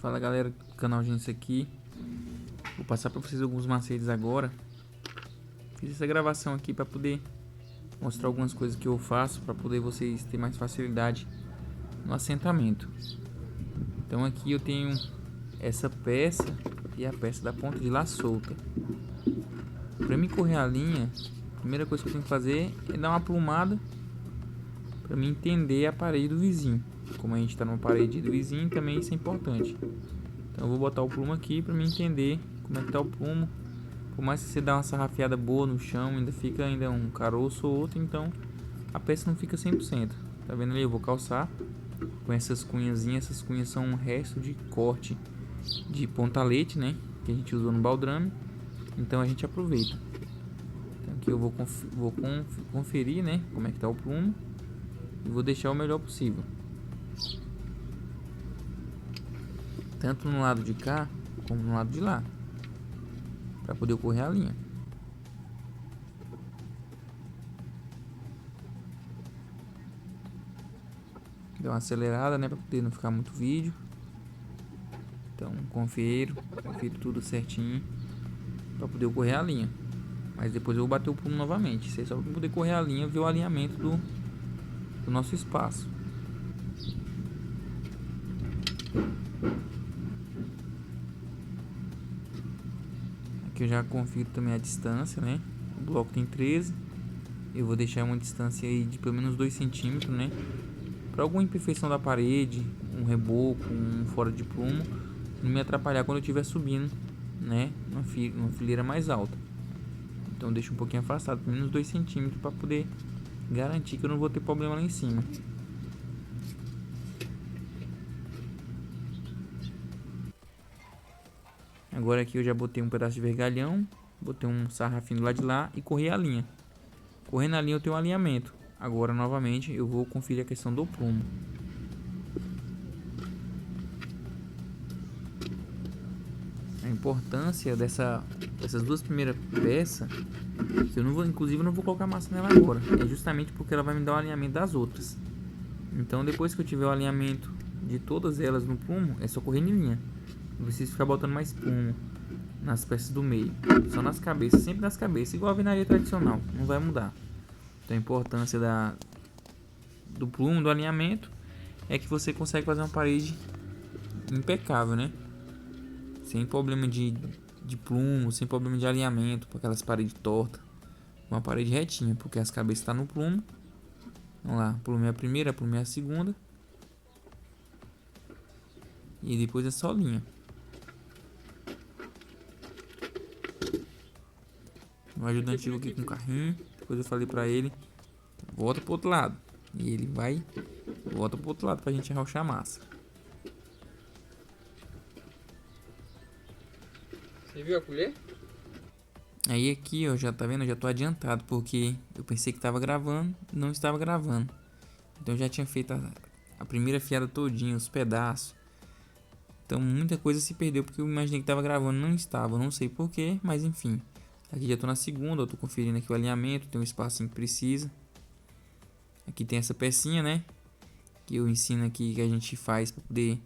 Fala galera do canal Gênesis aqui. Vou passar para vocês alguns macetes agora. Fiz essa gravação aqui para poder mostrar algumas coisas que eu faço, para poder vocês terem mais facilidade no assentamento. Então aqui eu tenho essa peça e a peça da ponta de lá solta. Para mim correr a linha, a primeira coisa que eu tenho que fazer é dar uma plumada para mim entender a parede do vizinho. Como a gente está numa parede do vizinho, também isso é importante. Então eu vou botar o plumo aqui para mim entender como é que tá o plumo. Por mais que você dê uma sarrafiada boa no chão, ainda fica um caroço ou outro, então a peça não fica 100%. Tá vendo ali? Eu vou calçar com essas cunhazinhas. Essas cunhas são um resto de corte de pontalete, né? Que a gente usou no baldrame. Então a gente aproveita. Então aqui eu vou conferir, né? Como é que tá o plumo. E vou deixar o melhor possível. Tanto no lado de cá, como no lado de lá. Para poder correr a linha. Dá uma acelerada, né? Para poder não ficar muito vídeo. Então confiro tudo certinho. Para poder correr a linha. Mas depois eu vou bater o plumo novamente. Isso é só para poder correr a linha e ver o alinhamento do nosso espaço. Aqui eu já confiro também a distância, né? O bloco tem 13. Eu vou deixar uma distância aí de pelo menos 2 centímetros, né? Para alguma imperfeição da parede, um reboco, um fora de plumo, não me atrapalhar quando eu estiver subindo, né? Uma fileira mais alta. Então deixo um pouquinho afastado, pelo menos 2 centímetros, para poder garantir que eu não vou ter problema lá em cima. Agora aqui eu já botei um pedaço de vergalhão, botei um sarrafinho do lado de lá e corri a linha. Correndo a linha eu tenho um alinhamento. Agora novamente eu vou conferir a questão do plumo. A importância dessas duas primeiras peças, que eu não vou, inclusive não vou colocar massa nela agora, é justamente porque ela vai me dar o alinhamento das outras. Então depois que eu tiver o alinhamento de todas elas no plumo, é só correr em linha. Não preciso ficar botando mais plumo nas peças do meio, só nas cabeças, sempre nas cabeças, igual a alvenaria tradicional, não vai mudar. Então a importância do plumo, do alinhamento, é que você consegue fazer uma parede impecável, né? Sem problema de plumo, sem problema de alinhamento, com aquelas paredes tortas. Uma parede retinha, porque as cabeças estão no plumo. Vamos lá, plumo é a primeira, plumo é a segunda. E depois é só linha. O ajudante chegou aqui com o carrinho. Depois eu falei pra ele: volta pro outro lado. E ele vai, volta pro outro lado pra gente arrochar a massa. Você viu a colher? Aí aqui, ó, já tá vendo? Eu já tô adiantado, porque eu pensei que tava gravando, não estava gravando. Então eu já tinha feito a primeira fiada todinha, os pedaços. Então muita coisa se perdeu, porque eu imaginei que tava gravando, não estava, não sei porquê, mas enfim. Aqui já tô na segunda, eu tô conferindo aqui o alinhamento, tem um espacinho que precisa. Aqui tem essa pecinha, né? Que eu ensino aqui que a gente faz para poder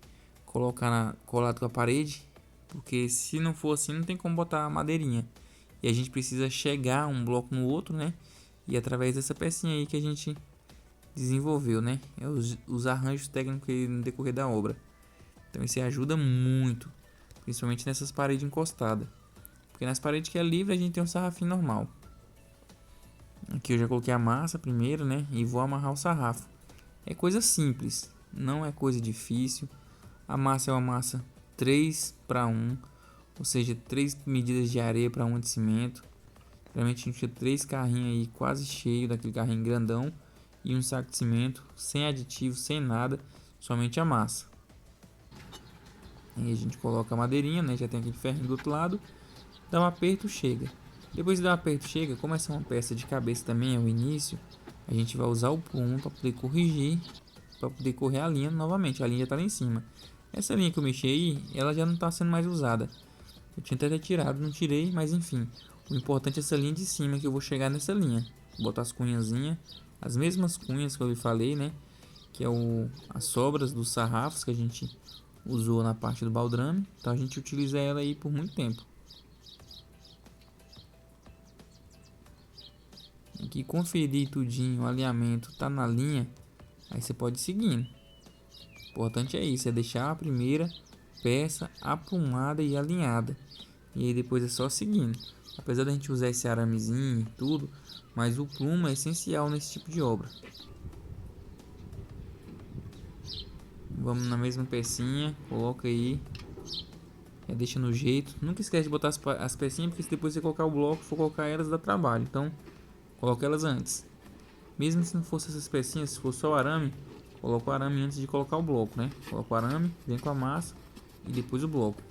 colocar colado com a parede. Porque se não for assim, não tem como botar a madeirinha. E a gente precisa chegar um bloco no outro, né? E através dessa pecinha aí que a gente desenvolveu, né? É os arranjos técnicos aí no decorrer da obra. Então isso ajuda muito, principalmente nessas paredes encostadas. Porque nas paredes que é livre a gente tem um sarrafinho normal. Aqui eu já coloquei a massa primeiro, né? E vou amarrar o sarrafo. É coisa simples, não é coisa difícil. A massa é uma massa 3:1, ou seja, 3 medidas de areia para 1 de cimento. Geralmente a gente tira 3 carrinhos aí quase cheio daquele carrinho grandão e um saco de cimento, sem aditivo, sem nada, somente a massa. Aí a gente coloca a madeirinha, né? Já tem aquele ferrinho do outro lado, dá um aperto, chega. Depois de dar um aperto, chega. Como essa é uma peça de cabeça também, é o início, a gente vai usar o plumo para poder corrigir, para poder correr a linha novamente. A linha já está lá em cima. Essa linha que eu mexi aí, ela já não está sendo mais usada. Eu tinha até tirado, não tirei, mas enfim. O importante é essa linha de cima, que eu vou chegar nessa linha. Botar as cunhazinhas, as mesmas cunhas que eu lhe falei, né? Que é as sobras dos sarrafos que a gente usou na parte do baldrame, então a gente utiliza ela aí por muito tempo. Aqui conferir tudinho, o alinhamento tá na linha, aí você pode ir seguindo. O importante é isso, é deixar a primeira peça aprumada e alinhada, e aí depois é só seguindo. Apesar da gente usar esse aramezinho e tudo, mas o plumo é essencial nesse tipo de obra. Vamos na mesma pecinha, coloca aí, deixa no jeito. Nunca esquece de botar as pecinhas, porque se depois você colocar o bloco, for colocar elas, dá trabalho. Então, coloca elas antes. Mesmo se não fosse essas pecinhas, se for só o arame, coloca o arame antes de colocar o bloco, né? Coloca o arame, vem com a massa e depois o bloco.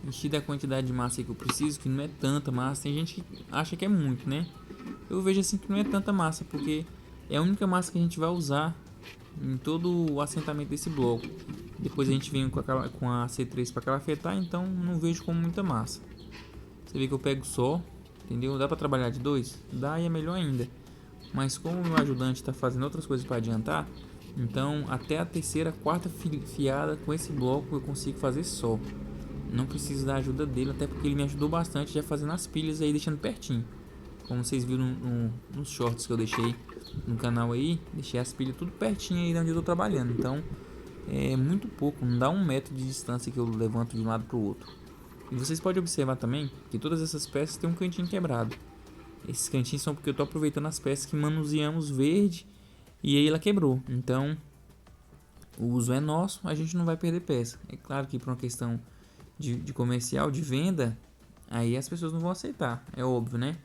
Enchi da quantidade de massa que eu preciso, que não é tanta massa. Tem gente que acha que é muito, né? Eu vejo assim que não é tanta massa, porque é a única massa que a gente vai usar em todo o assentamento desse bloco. Depois a gente vem com a C3 para calafetar, então não vejo como muita massa. Você vê que eu pego só, entendeu? Dá para trabalhar de dois? Dá, e é melhor ainda. Mas como o meu ajudante está fazendo outras coisas para adiantar, então até a terceira, quarta fiada com esse bloco eu consigo fazer só. Não preciso da ajuda dele, até porque ele me ajudou bastante já fazendo as pilhas aí, deixando pertinho. Como vocês viram nos shorts que eu deixei no canal aí, deixei as pilhas tudo pertinho aí de onde eu tô trabalhando. Então é muito pouco, não dá 1 metro de distância que eu levanto de um lado para o outro. E vocês podem observar também que todas essas peças têm um cantinho quebrado. Esses cantinhos são porque eu tô aproveitando as peças que manuseamos verde e aí ela quebrou. Então o uso é nosso, a gente não vai perder peça. É claro que por uma questão de comercial, de venda, aí as pessoas não vão aceitar, é óbvio, né?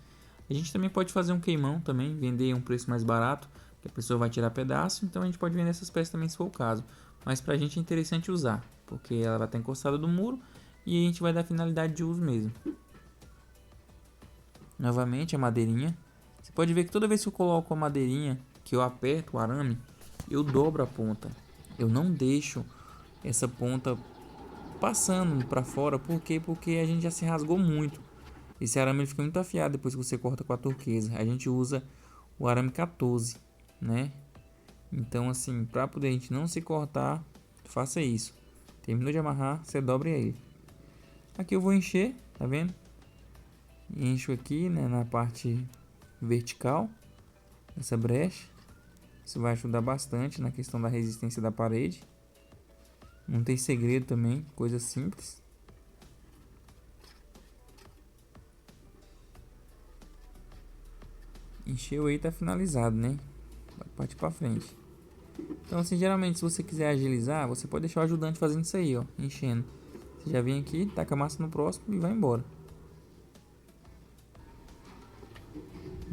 A gente também pode fazer um queimão também, vender a um preço mais barato, que a pessoa vai tirar pedaço, então a gente pode vender essas peças também se for o caso. Mas pra gente é interessante usar, porque ela vai estar encostada do muro e a gente vai dar finalidade de uso mesmo. Novamente a madeirinha. Você pode ver que toda vez que eu coloco a madeirinha, que eu aperto o arame, eu dobro a ponta. Eu não deixo essa ponta passando para fora, por quê? Porque a gente já se rasgou muito. Esse arame ele fica muito afiado depois que você corta com a turquesa. A gente usa o arame 14, né? Então assim, para poder a gente não se cortar, faça isso. Terminou de amarrar, você dobra ele. Aqui eu vou encher, tá vendo? Encho aqui, né, na parte vertical, essa brecha. Isso vai ajudar bastante na questão da resistência da parede. Não tem segredo também, coisa simples. Encheu aí, tá finalizado, né? Pode partir pra frente. Então assim, geralmente se você quiser agilizar, você pode deixar o ajudante fazendo isso aí, ó, enchendo. Você já vem aqui, taca a massa no próximo e vai embora.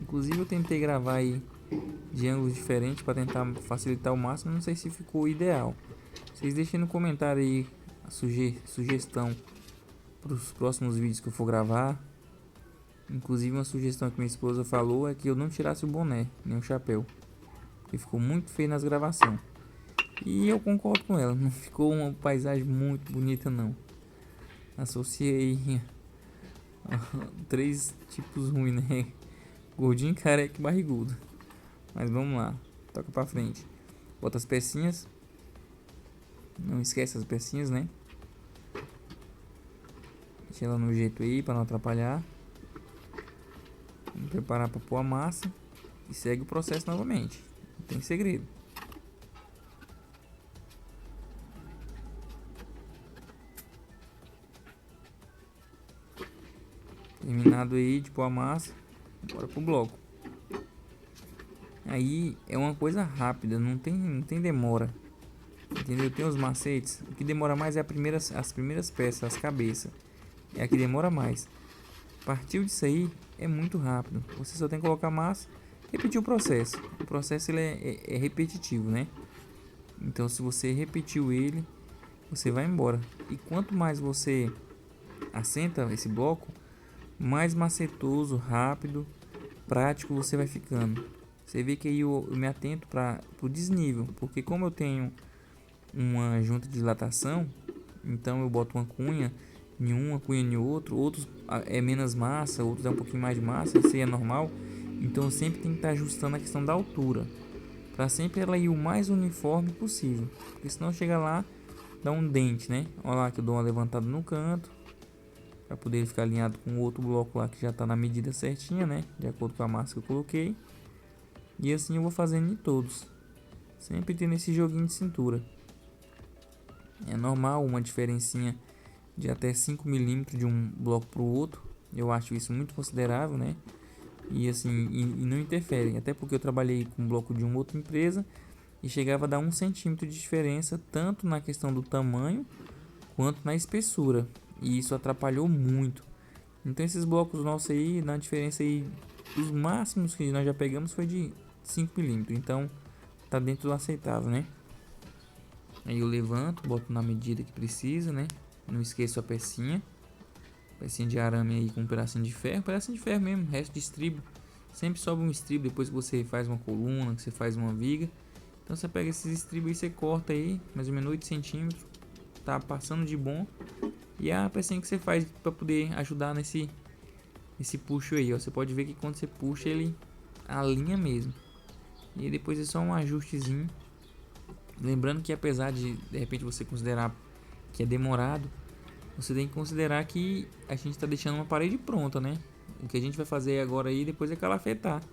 Inclusive eu tentei gravar aí de ângulos diferentes para tentar facilitar ao máximo, não sei se ficou ideal. Vocês deixem no comentário aí a sugestão para os próximos vídeos que eu for gravar. Inclusive uma sugestão que minha esposa falou é que eu não tirasse o boné, nem o chapéu, porque ficou muito feio nas gravações. E eu concordo com ela, não ficou uma paisagem muito bonita não. Associei três tipos ruins, né? Gordinho, careca e barrigudo. Mas vamos lá, toca pra frente. Bota as pecinhas. Não esquece as pecinhas, né? Deixa ela no jeito aí para não atrapalhar. Vamos preparar para pôr a massa. E segue o processo novamente. Não tem segredo. Terminado aí de pôr a massa, bora pro bloco. Aí é uma coisa rápida, não tem demora. Entendeu? Tem os macetes. O que demora mais é as primeiras peças, as cabeças. É a que demora mais. Partiu disso aí, é muito rápido. Você só tem que colocar massa e repetir o processo. O processo ele é repetitivo, né? Então se você repetiu ele, você vai embora. E quanto mais você assenta esse bloco, mais macetoso, rápido, prático você vai ficando. Você vê que aí eu me atento para o desnível, porque como eu tenho uma junta de dilatação, então eu boto uma cunha em um, a cunha em outro, outros é menos massa, outros é um pouquinho mais de massa, isso aí é normal. Então sempre tem que estar ajustando a questão da altura, para sempre ela ir o mais uniforme possível, porque senão chega lá, dá um dente, né? Olha lá que eu dou uma levantada no canto, para poder ficar alinhado com o outro bloco lá que já está na medida certinha, né? De acordo com a massa que eu coloquei. E assim eu vou fazendo em todos, sempre tendo esse joguinho de cintura. É normal uma diferencinha de até 5 milímetros de um bloco para o outro. Eu acho isso muito considerável, né? E assim, e não interfere, até porque eu trabalhei com um bloco de uma outra empresa e chegava a dar 1 centímetro de diferença tanto na questão do tamanho quanto na espessura, e isso atrapalhou muito. Então esses blocos nossos aí, na diferença aí, os máximos que nós já pegamos foi de 5 milímetros, então tá dentro do aceitável, né? Aí eu levanto, boto na medida que precisa, né? Não esqueço a pecinha de arame aí com um pedacinho de ferro mesmo, resto de estribo. Sempre sobe um estribo depois que você faz uma coluna, que você faz uma viga. Então você pega esses estribos aí, você corta aí, mais ou menos 8 centímetros, tá passando de bom. E é a pecinha que você faz para poder ajudar nesse puxo aí, ó. Você pode ver que quando você puxa ele alinha mesmo. E depois é só um ajustezinho. Lembrando que apesar de repente você considerar que é demorado, você tem que considerar que a gente está deixando uma parede pronta, né? O que a gente vai fazer agora aí depois é calafetar.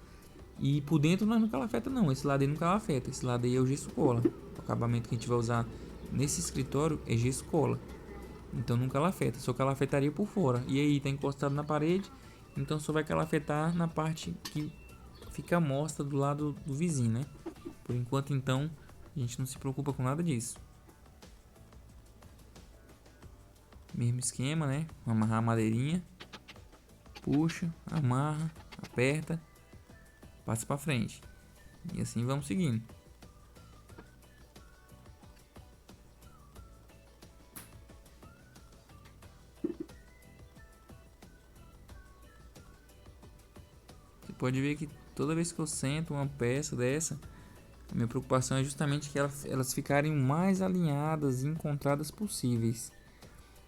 E por dentro nós não calafeta não, esse lado aí não calafeta, esse lado aí é o gesso cola. O acabamento que a gente vai usar nesse escritório é gesso cola. Então não calafeta, só calafetaria por fora. E aí tá encostado na parede, então só vai calafetar na parte que fica à mostra do lado do vizinho, né? Por enquanto então a gente não se preocupa com nada disso. Mesmo esquema, né? Amarrar a madeirinha, puxa, amarra, aperta, passa para frente. E assim vamos seguindo. Você pode ver que toda vez que eu sento uma peça dessa, a minha preocupação é justamente que elas ficarem mais alinhadas e encontradas possíveis.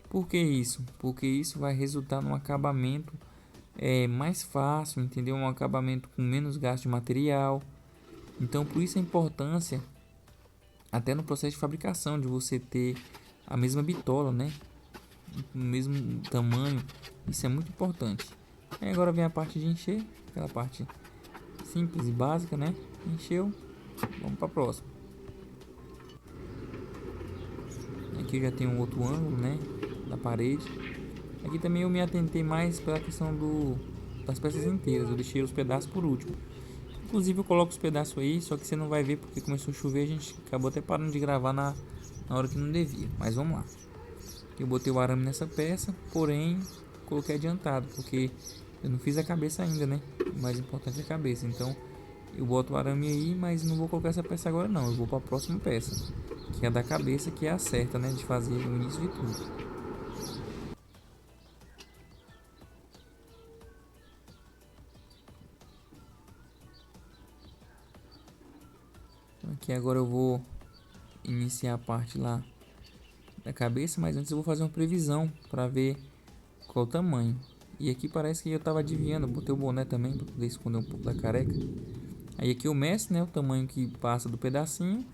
Por que isso? Porque isso vai resultar num acabamento mais fácil, entendeu? Um acabamento com menos gasto de material. Então, por isso a importância, até no processo de fabricação, de você ter a mesma bitola, né? O mesmo tamanho. Isso é muito importante. E agora vem a parte de encher, aquela parte simples e básica, né? Encheu, vamos para a próxima. Aqui eu já tenho um outro ângulo, né? Da parede. Aqui também eu me atentei mais pela questão das peças inteiras. Eu deixei os pedaços por último. Inclusive eu coloco os pedaços aí, só que você não vai ver porque começou a chover. A gente acabou até parando de gravar na hora que não devia. Mas vamos lá. Eu botei o arame nessa peça, porém coloquei adiantado, porque eu não fiz a cabeça ainda, né? O mais importante é a cabeça. Então eu boto o arame aí, mas não vou colocar essa peça agora não. Eu vou para a próxima peça, que é a da cabeça, que é a certa, né? De fazer o início de tudo. Aqui agora eu vou iniciar a parte lá da cabeça, mas antes eu vou fazer uma previsão para ver qual o tamanho. E aqui parece que eu estava adivinhando, eu botei o boné também para poder esconder um pouco da careca. Aí aqui eu meço, né, o tamanho que passa do pedacinho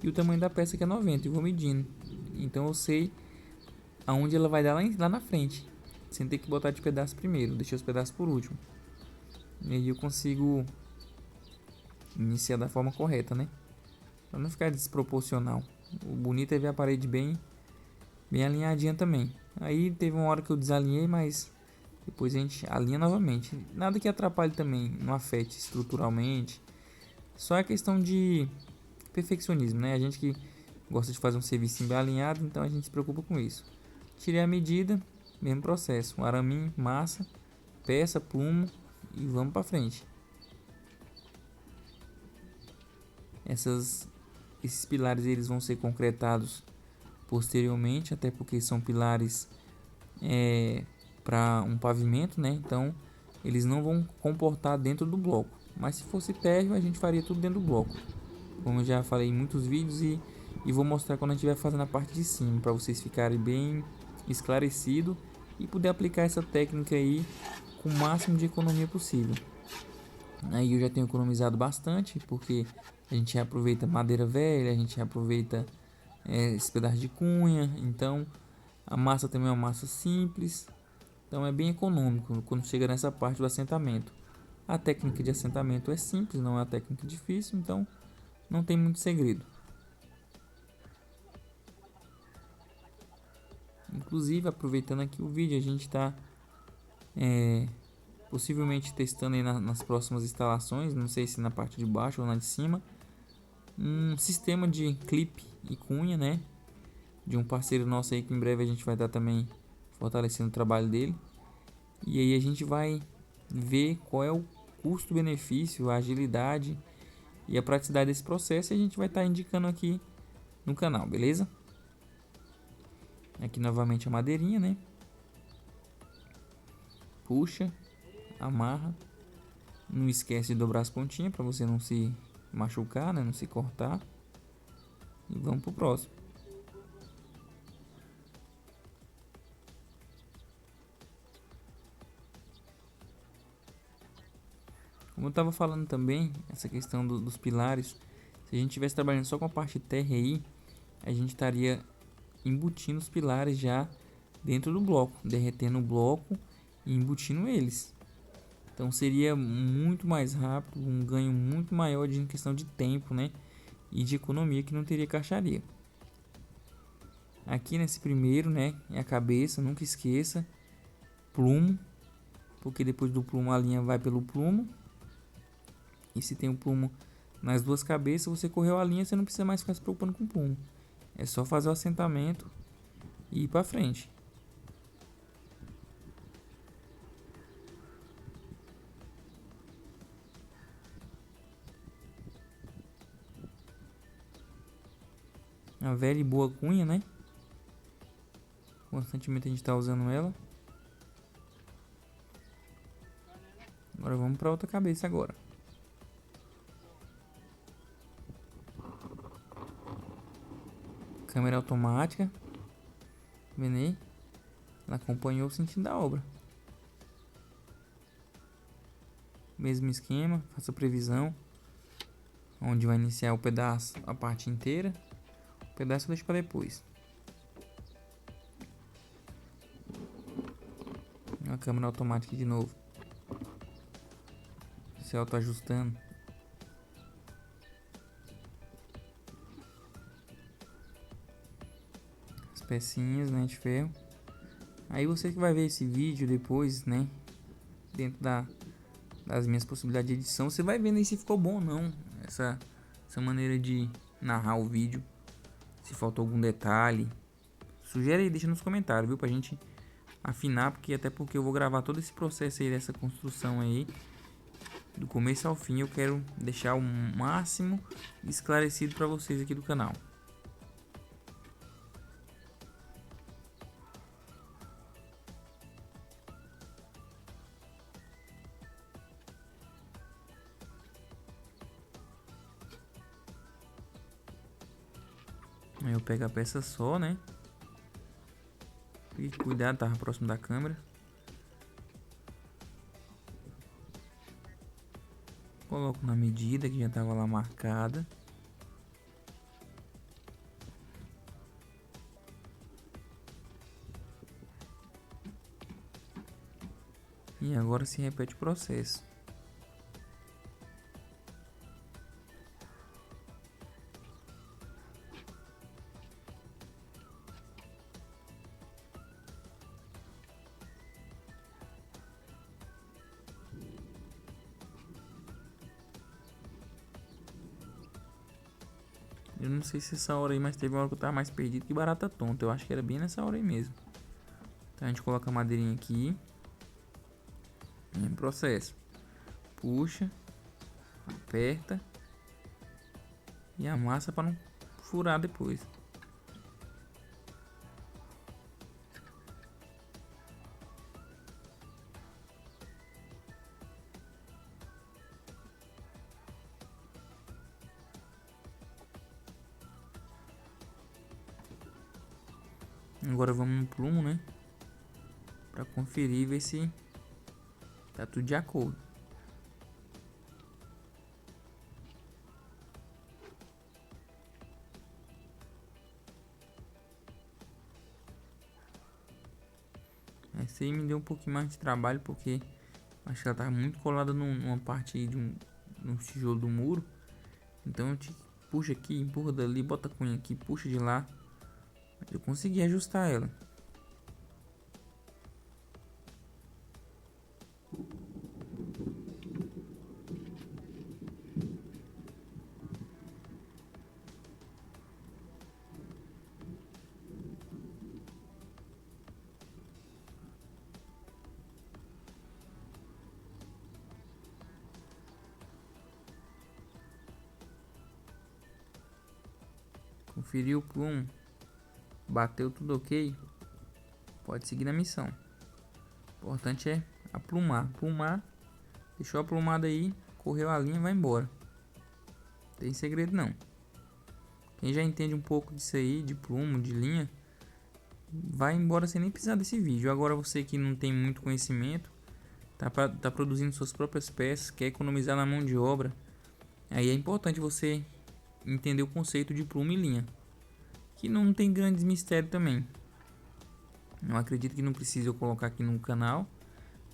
e o tamanho da peça que é 90 e vou medindo. Então eu sei aonde ela vai dar lá na frente, sem ter que botar de pedaço primeiro, deixei os pedaços por último. E aí eu consigo iniciar da forma correta, né? Para não ficar desproporcional. O bonito é ver a parede bem alinhadinha também. Aí teve uma hora que eu desalinhei, mas depois a gente alinha novamente. Nada que atrapalhe também, não afete estruturalmente. Só é questão de perfeccionismo, né? A gente que gosta de fazer um serviço bem alinhado, então a gente se preocupa com isso. Tirei a medida, mesmo processo. Um araminho, massa, peça, plumo e vamos para frente. Esses pilares eles vão ser concretados posteriormente, até porque são pilares para um pavimento, né? Então eles não vão comportar dentro do bloco. Mas se fosse térreo, a gente faria tudo dentro do bloco, como eu já falei em muitos vídeos, e vou mostrar quando a gente estiver fazendo a parte de cima, para vocês ficarem bem esclarecido e poder aplicar essa técnica aí com o máximo de economia possível. Aí eu já tenho economizado bastante, porque a gente aproveita madeira velha, a gente aproveita esse pedaço de cunha, então a massa também é uma massa simples, então é bem econômico quando chega nessa parte do assentamento. A técnica de assentamento é simples, não é uma técnica difícil, então não tem muito segredo. Inclusive, aproveitando aqui o vídeo, a gente está possivelmente testando aí nas próximas instalações, não sei se na parte de baixo ou na de cima, um sistema de clipe e cunha, né? De um parceiro nosso aí que em breve a gente vai estar também fortalecendo o trabalho dele. E aí a gente vai ver qual é o custo-benefício, a agilidade e a praticidade desse processo, e a gente vai estar indicando aqui no canal, beleza? Aqui novamente a madeirinha, né? Puxa, amarra, não esquece de dobrar as pontinhas para você não se machucar, né? Não se cortar. E vamos pro próximo. Como eu estava falando também, essa questão dos pilares, se a gente estivesse trabalhando só com a parte terra aí, a gente estaria embutindo os pilares já dentro do bloco, derretendo o bloco e embutindo eles. Então seria muito mais rápido, um ganho muito maior em questão de tempo, né? E de economia, que não teria caixaria. Aqui nesse primeiro, né, é a cabeça, nunca esqueça. Plumo, porque depois do plumo a linha vai pelo plumo. E se tem um plumo nas duas cabeças, você correu a linha, você não precisa mais ficar se preocupando com o plumo. É só fazer o assentamento e ir para frente. A velha e boa cunha, né? Constantemente a gente está usando ela. Agora vamos para outra cabeça agora. Câmera automática. Vendo aí? Ela acompanhou o sentido da obra. Mesmo esquema, faça previsão. Onde vai iniciar o pedaço, a parte inteira. O pedaço eu deixo para depois. A câmera automática de novo. Se auto ajustando. As pecinhas, né, de ferro. Aí você que vai ver esse vídeo depois, né? Dentro das minhas possibilidades de edição, você vai vendo aí se ficou bom ou não. Essa maneira de narrar o vídeo. Se faltou algum detalhe. Sugere aí, deixa nos comentários, viu? Pra gente afinar, até porque eu vou gravar todo esse processo aí dessa construção aí. Do começo ao fim, eu quero deixar o máximo esclarecido para vocês aqui do canal. Aí eu pego a peça só, né? E cuidado, tava próximo da câmera. Coloco na medida que já tava lá marcada. E agora se repete o processo. Eu não sei se essa hora aí, mas teve uma hora que eu tava mais perdido que barata tonta. Eu acho que era bem nessa hora aí mesmo. Então a gente coloca a madeirinha aqui. Em processo. Puxa. Aperta. E amassa para não furar depois. Agora vamos no plumo, né? para conferir e ver se tá tudo de acordo. Essa aí me deu um pouquinho mais de trabalho porque acho que ela tava muito colada numa parte aí num tijolo do muro. Então eu te puxa aqui, empurra dali, bota a cunha aqui, puxa de lá. Mas eu consegui ajustar ela. Conferiu o plumo, bateu tudo ok, pode seguir na missão. O importante é aplumar, deixou aplumado aí, correu a linha, vai embora. Não tem segredo não. Quem já entende um pouco disso aí, de plumo, de linha, vai embora sem nem precisar desse vídeo. Agora você que não tem muito conhecimento, tá produzindo suas próprias peças, quer economizar na mão de obra, aí é importante você entender o conceito de plumo e linha, que não tem grandes mistérios também. Não acredito que não precise eu colocar aqui no canal,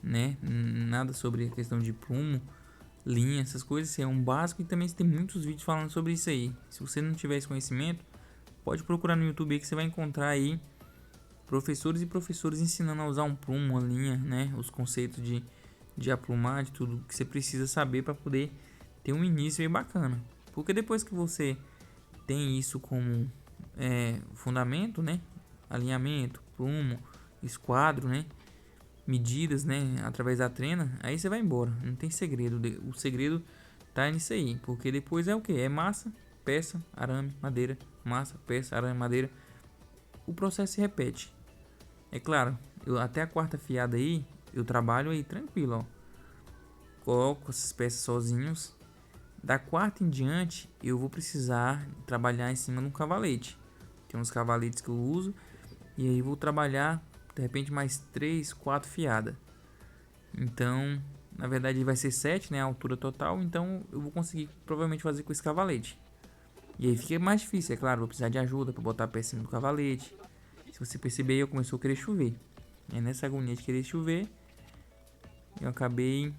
né? Nada sobre a questão de plumo, linha, essas coisas. Isso é um básico e também tem muitos vídeos falando sobre isso aí. Se você não tiver esse conhecimento, pode procurar no YouTube aí que você vai encontrar aí professores e professores ensinando a usar um plumo, uma linha, né? Os conceitos de aplumar, de tudo que você precisa saber para poder ter um início aí bacana. Porque depois que você tem isso como fundamento, né? Alinhamento, plumo, esquadro, né? Medidas, né? Através da trena, aí você vai embora. Não tem segredo. O segredo tá nisso aí. Porque depois é o que? É massa, peça, arame, madeira, massa, peça, arame, madeira. O processo se repete. É claro, até a quarta fiada aí, eu trabalho aí tranquilo, ó. Coloco essas peças sozinhos. Da quarta em diante, eu vou precisar trabalhar em cima de um cavalete. Tem uns cavaletes que eu uso. E aí vou trabalhar, de repente, mais 3, 4 fiadas. Então, na verdade vai ser 7, né, a altura total. Então eu vou conseguir provavelmente fazer com esse cavalete. E aí fica mais difícil, é claro, vou precisar de ajuda para botar a peça em cima do cavalete. Se você perceber, eu começou a querer chover. E nessa agonia de querer chover, eu acabei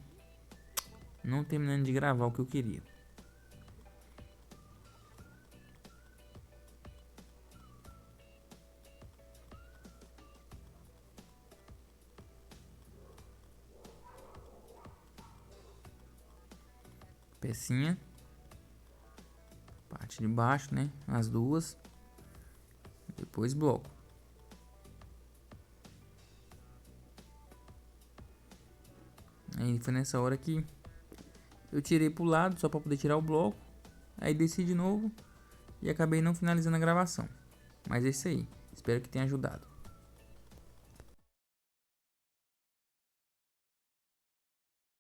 não terminando de gravar o que eu queria. Pecinha, parte de baixo, né? As duas, depois bloco. Aí foi nessa hora que eu tirei pro lado só para poder tirar o bloco. Aí desci de novo e acabei não finalizando a gravação. Mas é isso aí. Espero que tenha ajudado.